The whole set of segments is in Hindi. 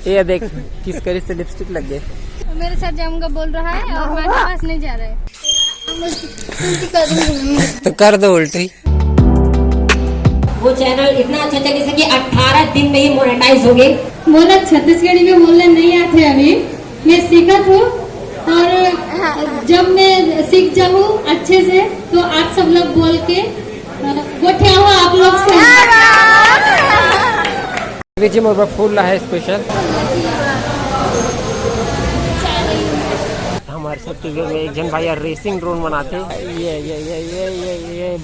ये देख किस करी से लिपस्टिक लग गए। मेरे साथ जाऊंगा बोल रहा है और मेरे पास नहीं जा रहा है। तो कर दो उल्टी। वो चैनल इतना अच्छा चले कि 18 दिन में ही मोनेटाइज हो गए। बोला छत्तीसगढ़ी में बोलने नहीं आते अभी, मैं सीखा हूँ और जब मैं सीख जाऊँ अच्छे से तो आप सब लोग बोल के गोठिया हो आप लोग से। विजय मोर फूल रहा है स्पेशल। हमारे छत्तीसगढ़ में एक जन भाई रेसिंग ड्रोन बनाते। ये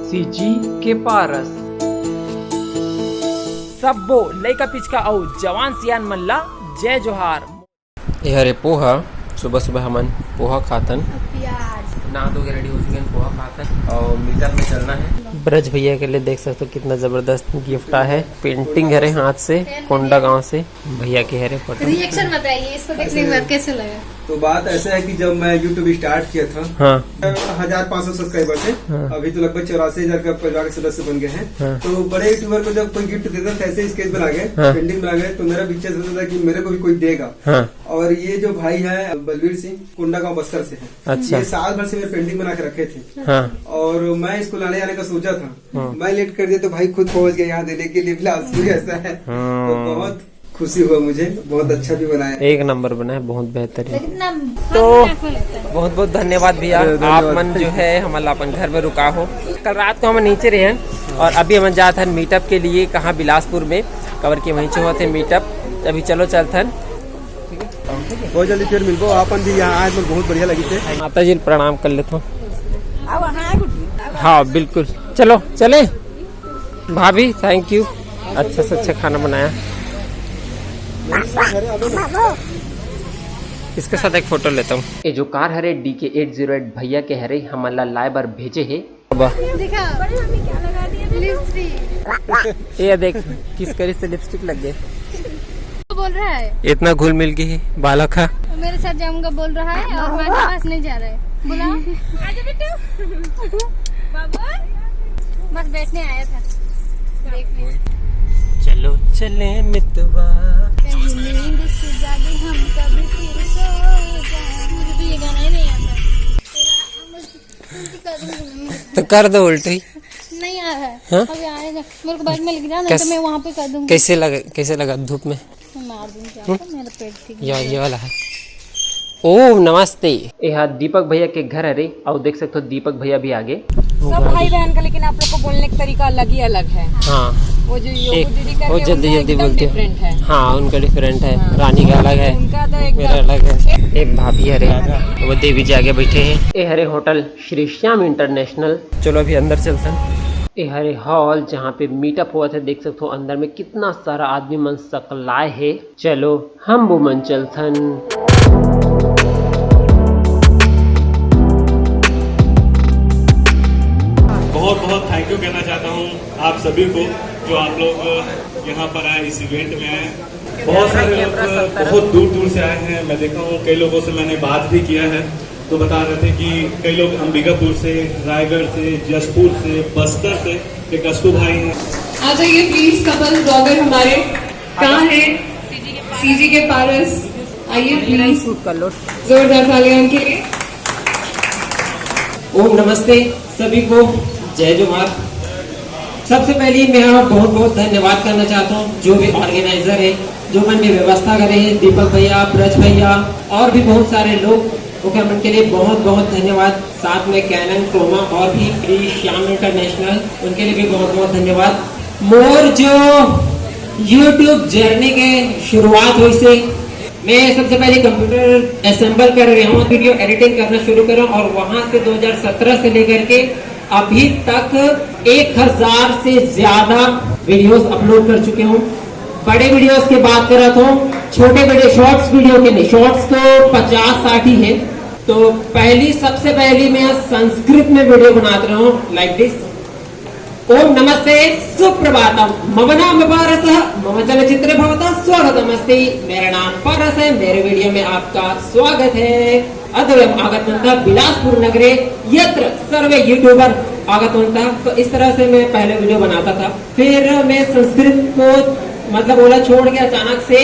सीजी के पारस सबो लइका पिचका और जवान सियान मल्ला जय जोहार। ये हरे पोहा, सुबह सुबह हमन पोहा खातन, नहा धो के रेडी हो चुके हैं, पोहा खातन और मीटअप में चलना है। ब्रज भैया के लिए देख सकते हो कितना जबरदस्त गिफ्ट है। पेंटिंग है हाथ से, कोंडा गांव से भैया के है फोटो। रिएक्शन बताइए इसको देखने के बाद कैसे लगा। तो बात ऐसा है कि जब मैं YouTube स्टार्ट किया था, हाँ 1500 सब्सक्राइबर थे, हाँ। अभी तो लगभग 84,000 का परिवार के सदस्य बन गए हैं, हाँ। तो बड़े यूट्यूबर को जब कोई गिफ्ट देता था ऐसे स्केच बना के, हाँ। पेंटिंग बना के, तो मेरा विचार होता था कि मेरे को भी कोई देगा, हाँ। और ये जो भाई है बलवीर सिंह कुंडा गाँव बस्तर से है, अच्छा। ये साल भर से मेरे पेंटिंग बना के रखे थे, हाँ। और मैं इसको लाने आने का सोचा था, हाँ। मैं लेट कर दिया तो भाई खुद पहुंच गया यहाँ देने के लिए। फिलहाल ऐसा है, तो बहुत खुशी हुआ मुझे, बहुत अच्छा भी बनाया, एक नंबर बनाया, बहुत बेहतरीन। तो बहुत बहुत धन्यवाद भैया, आप मन जो है हमारा अपन घर में रुका हो। कल रात को हम नीचे रहे हैं और अभी हम जाते हैं मीटअप के लिए, कहाँ बिलासपुर में कवर के वहीं से हुआ थे मीटअप। अभी चलो चलते हैं, बहुत जल्दी फिर मिलबो। आपन भी यहाँ आए तो बहुत बढ़िया लगी थे। माता जी प्रणाम कर लेता हूँ। हाँ बिल्कुल, चलो चले। भाभी थैंक यू, अच्छा से अच्छा खाना बनाया। इसके साथ एक फोटो लेता हूँ। ये जो कार हरे DK808 भैया के हरे हमारा लाए बार भेजे है। ये देख किस करी से लिपस्टिक लग गए। बोल रहा है इतना घुल मिल गई है बालक। मेरे साथ जाऊंगा बोल रहा है और मेरे पास नहीं जा रहा है। बोला आजा बेटू बाबू, बस बैठने आया था देखने। चलो चले मितवा, नींद से जागे हम कभी फिर सो जाए। मुझे तो ये गाना ही नहीं आता। तो कर दो उल्टी। नहीं आ रहा है, हाँ? अभी आएगा। मेरे को बैग में लेके जाना तो मैं वहाँ पे कर दूंगी। कैसे लगा धूप में? मार दूंगी आपको, मेरा पेट ठीक है। ये वाला है। ओह नमस्ते। यहाँ दीपक भैया के घर है रे, और देख सकते हो दीपक भैया भी आगे। सब भाई बहन का, लेकिन आप लोग को बोलने का तरीका अलग ही अलग है। हाँ वो जो योगू दीदी का वो जल्दी बोलते हैं। हाँ उनका डिफरेंट है, रानी का अलग है, उनका तो मेरा अलग है। एक भाभी हरे, वो देवी जी आगे बैठे हैं। ये हरे होटल श्री श्याम इंटरनेशनल। चलो अभी अंदर चलते हैं। ये हरे हॉल जहाँ पे मीटअप हुआ था, देख सकते हो अंदर में कितना सारा आदमी मन सकलाए है। चलो हम वो मन चलथन। बहुत बहुत थैंक यू कहना चाहता हूँ आप सभी को, जो आप लोग यहाँ पर आए, इस इवेंट में आए। बहुत सारे लोग बहुत दूर दूर से आए हैं। मैं देखा हूँ कई लोगों से मैंने बात भी किया है, तो बता रहे थे कि कई लोग अंबिकापुर से, रायगढ़ से, जसपुर से, बस्तर से, एक अस्तु भाई हैं। आ जाइए प्लीज कपल ब्लॉगर हमारे। कहाँ है सीजी के पारस? आइए प्लीज, जोरदार तालियां उनके लिए। ओम नमस्ते सभी को, जय जोहार। सबसे पहले मैं बहुत बहुत धन्यवाद करना चाहता हूँ जो भी ऑर्गेनाइजर है, जो मन में व्यवस्था करे हैं, दीपक भैया, ब्रज भैया और भी बहुत सारे लोग, ओके मन के लिए बहुत बहुत धन्यवाद। साथ में कैनन, क्रोमा और भी श्री श्याम इंटरनेशनल, उनके लिए भी बहुत बहुत धन्यवाद। मोर जो यूट्यूब जर्नी के शुरुआत हुई से मैं सबसे पहले कंप्यूटर असेंबल कर रहा हूँ, वीडियो एडिटिंग करना शुरू करा और वहां से 2017 से लेकर के अभी तक 1000 से ज्यादा वीडियोस अपलोड कर चुके हूँ। बड़े वीडियोस की बात कर रहा था, छोटे बड़े शॉर्ट्स वीडियो के नहीं, शॉर्ट्स तो 50-60 ही है। तो सबसे पहली मैं संस्कृत में वीडियो बनाते रहा हूँ, लाइक दिस। ओम नमस्ते सुप्रभातम, मम नाम पारस, मम चलचित्र भवता स्वागतमस्ति। मेरा नाम पारस है, मेरे वीडियो में आपका स्वागत है। अद्वयम आगतवन्तः बिलासपुर नगरे यत्र सर्वे यूट्यूबर आगतवन्तः। तो इस तरह से मैं पहले वीडियो बनाता था। फिर मैं संस्कृत को मतलब ओला छोड़ के अचानक से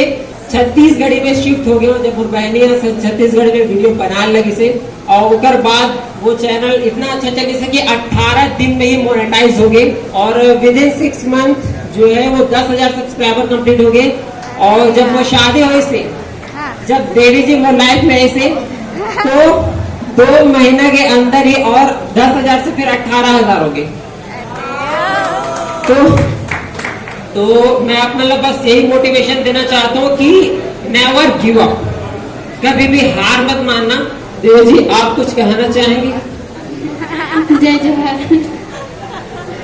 छत्तीसगढ़ी में शिफ्ट हो गया जब बहनिया से छत्तीसगढ़ में वीडियो बनाने लगी से और उसके बाद वो चैनल इतना अच्छा चले से कि 18 दिन में ही मोनेटाइज हो गए और विद इन 6 मंथ जो है वो 10,000 सब्सक्राइबर कंप्लीट हो गए। और जब वो शादी हुई से जब देवी जी वो लाइफ में ऐसे तो 2 महीने के अंदर ही और 10,000 से फिर 18,000 हो गए। तो मैं अपने लिए बस यही मोटिवेशन देना चाहता हूँ कि नेवर गिव अप, कभी भी हार मत मानना। देव जी आप कुछ कहना चाहेंगे? जय जोहार।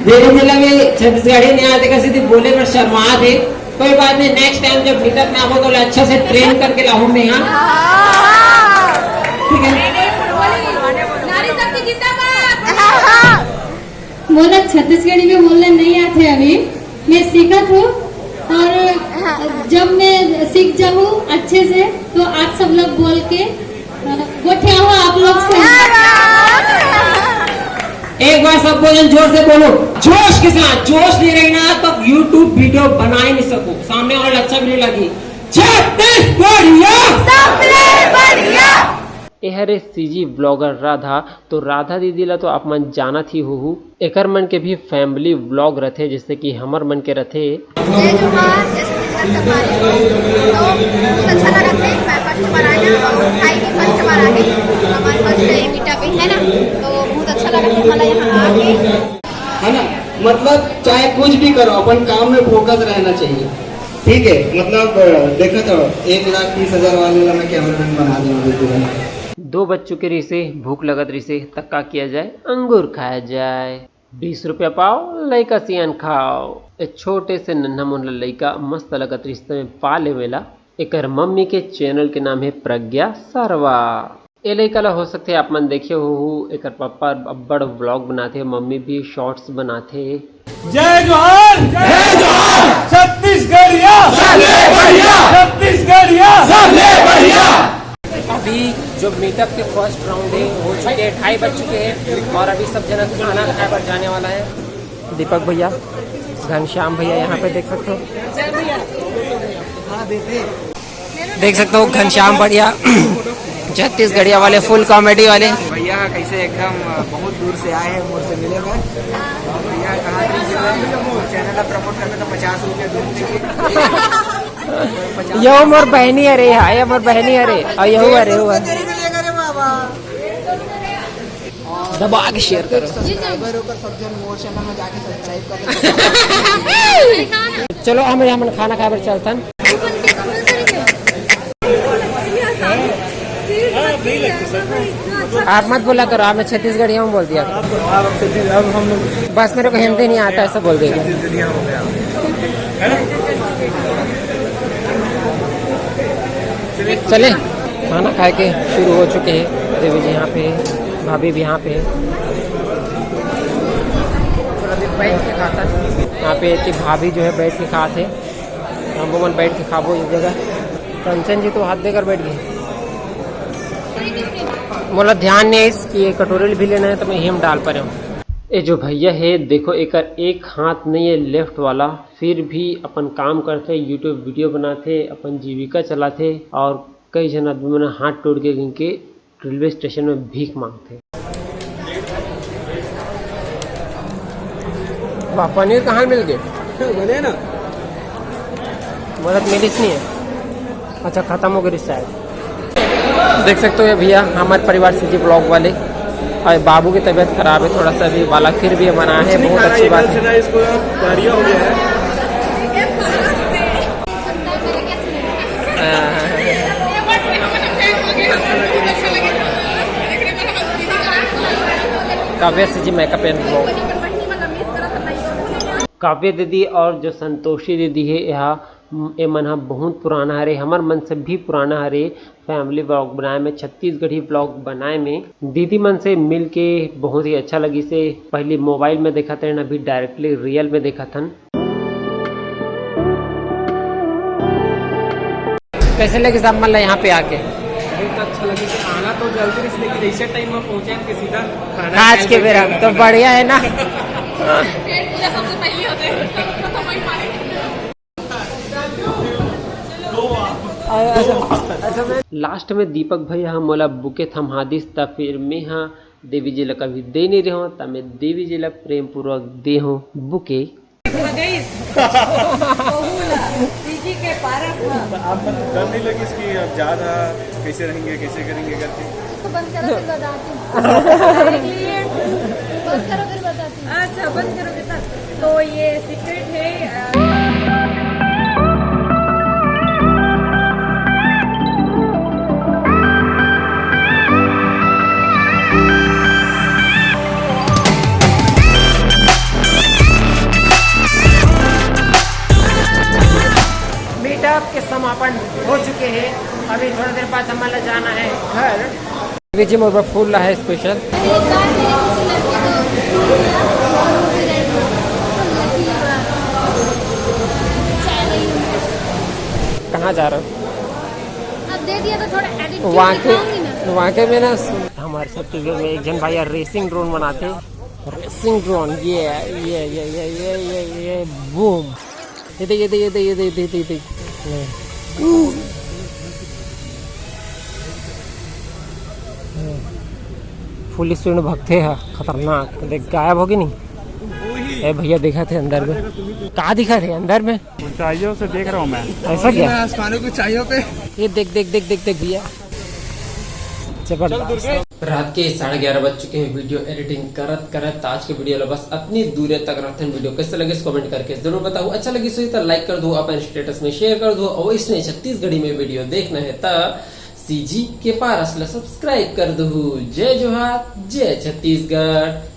देवी जिला में छत्तीसगढ़ी नहीं आते कैसे थे बोले पर शर्मा थे। कोई बात नहीं, नेक्स्ट टाइम जब मीटअप में आपको तो अच्छा से ट्रेन करके लाऊं मैं यहाँ, ठीक है? बोला छत्तीसगढ़ी में बोलने नहीं आते अभी, मैं सीखा हूँ और जब मैं सीख जाऊँ अच्छे से तो आप सब लोग बोल के गोठिया हो आप लोग से। एक बार सब बोलो जोर से बोलो, जोश के साथ। जोश नहीं रहेगा तो YouTube वीडियो बना ही नहीं सको, सामने वाला अच्छा भी नहीं लगी। एहरे सीजी ब्लॉगर राधा, तो राधा दीदी ला तो आप मन जाना थी हो एकर मन के भी फैमिली व्लॉग रथे जैसे कि हमर मन के रथे। जय जोहार, जैसे कि घर से हमारे तो बहुत अच्छा लगा थे। मैं फर्स्ट बार आया और भाई भी फर्स्ट बार आए, हमारे फर्स्ट मीटअप है ना, तो बहुत अच्छा लगा था हमारा यहाँ आके, है ना। मतलब चाहे कुछ भी करो अपन काम में फोकस रहना चाहिए, ठीक है। मतलब देखा तो 1,30,000 वाले ला मैं कैमरामैन बना दूंगा। 2 बच्चों के रिसे भूख लगत रिसे तक्का किया जाए अंगूर खाया जाए। 20 रुपया पाओ लइका सियान खाओ। एक छोटे से नन्हा मुन्ना लइका मस्त लगत रिश्ते में पा लेवेला। एकर मम्मी के चैनल के नाम है प्रज्ञा सरवा। ए लइका ला हो सकते आप मन देखे हो एकर पापा अब्बड़ व्लॉग बनाते, मम्मी भी शॉर्ट्स बनाते। जय जोहार, जय जोहार, छत्तीसगढ़िया सबले बढ़िया, छत्तीसगढ़िया सबले बढ़िया। अभी जो मीटअप के फर्स्ट राउंड है हो चुके हैं, 2:30 बज चुके हैं और अभी सब जना खाना खाने पर जाने वाला है। दीपक भैया, घनश्याम भैया यहाँ पे देख सकते हो, देख सकते हो घनश्याम भैया छत्तीसगढ़िया वाले फुल कॉमेडी वाले भैया कैसे एकदम बहुत दूर से आए हैं मुझसे मिले मैं। भैया कहाँ चैनल का प्रमोट करने तो 50 रुपये दूर यो मोर बहनी अरे है, मोर बहनी अरे और यहू अरे हुआ दबा के शेयर करो। चलो हम खाना खाए पर चलतन। आप मत बोला करो, आपने छत्तीसगढ़ी में बोल दिया। अब हम लोग बस मेरे को हिंदी नहीं आता ऐसा बोल देगा। चले खाना खाए के शुरू हो चुके हैं। देवी जी यहाँ पे, भाभी भी यहाँ पे बैठ के खाता। यहाँ पे कि भाभी जो है बैठ के खाते, हम मन बैठ के खाबो इस जगह। कंचन जी तो हाथ देकर बैठ गए, बोला ध्यान नहीं है कि ये कटोरी भी लेना है तो मैं हिम डाल पा रहा हूँ। ये जो भैया है देखो एकर एक हाथ नहीं है लेफ्ट वाला, फिर भी अपन काम करते, यूट्यूब वीडियो बनाते, अपन जीविका चलाते और कई जन आदमी मैंने हाथ तोड़ के इनके रेलवे स्टेशन में भीख मांगते। वाह, पनीर कहाँ मिल गए? बने ना, मदद मेरी नहीं है। अच्छा खत्म हो गई शायद। देख सकते हो भैया हमारे परिवार से जी ब्लॉग वाले, और बाबू की तबीयत खराब है थोड़ा सा अभी वाला, फिर भी बना है, बहुत अच्छी बात है। इसको डायरिया हो गया है। काव्या से जी मेकअप एंड ब्लॉग। काव्या दीदी और जो संतोषी दीदी है यहाँ ए मन हा बहुत पुराना हरे, हमार मन से भी पुराना हरे फैमिली ब्लॉग बनाए में, छत्तीसगढ़ी ब्लॉग बनाए में। दीदी मन से मिल के बहुत ही अच्छा लगी से। पहले मोबाइल में देखा था, अभी डायरेक्टली रियल में देखा था। कैसे लगे साहब मतलब यहाँ पे आके? बहुत अच्छा लगे। खाना तो जल्दी इसलिए कि ऐसे टाइम में पहुँचे कि सीधा खाना आज के बेरा तो बढ़िया है ना। लास्ट में दीपक भैया हम मोला बुके थमा दिस त फिर मैं हाँ देवी जी ला कभी दे नहीं रहे हो त मैं देवी जी ला प्रेम पूर्वक दे हो बुके। आप डर नहीं लगी इसकी अब ज्यादा कैसे रहेंगे कैसे करेंगे करके? बंद करो फिर बताती हूँ। बंद करो फिर बताती हूँ। अच्छा बंद करोगे तब तो ये सीक्रेट है। मीटअप के समापन हो चुके हैं। अभी थोड़ी देर बाद हमारा जाना है घर। जी मोर फूल रहा है स्पेशल। कहाँ जा रहे हो? अब दे दिया तो थोड़ा एडिट वहाँ के में ना हमारे छत्तीसगढ़ में एक जन भैया रेसिंग ड्रोन बनाते। रेसिंग ड्रोन ये बूम ये फुल स्पीड में भगते हैं खतरनाक। देख गायब होगी नहीं। ए भैया देखा थे अंदर में। कहाँ दिखा थे अंदर में? ऊंचाइयों से देख रहा हूँ मैं। ऐसा क्या? आसमानों की ऊंचाइयों पे ये देख भैया जबरदस्त। रात के 11:30 बज चुके हैं। वीडियो एडिटिंग करत आज के वीडियो बस अपनी दूर तक रखते हैं। वीडियो कैसे लगे कमेंट करके जरूर बताओ। अच्छा लगी सो तो लाइक कर दो, अपन स्टेटस में शेयर कर दो। और इसने छत्तीसगढ़ी में वीडियो देखना है तो सीजी के पारस ला सब्सक्राइब कर दो। जय जोहार, जय छत्तीसगढ़।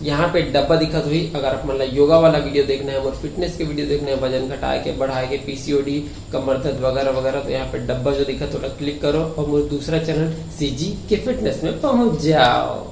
यहाँ पे डब्बा दिखत हुई। अगर आप मतलब योगा वाला वीडियो देखना है और फिटनेस के वीडियो देखना है, वजन घटाए के बढ़ाए के, पीसीओडी, कमर दर्द वगैरह वगैरह, तो यहाँ पे डब्बा जो दिखत होला क्लिक करो और मेरे दूसरा चैनल सीजी के फिटनेस में पहुंच जाओ।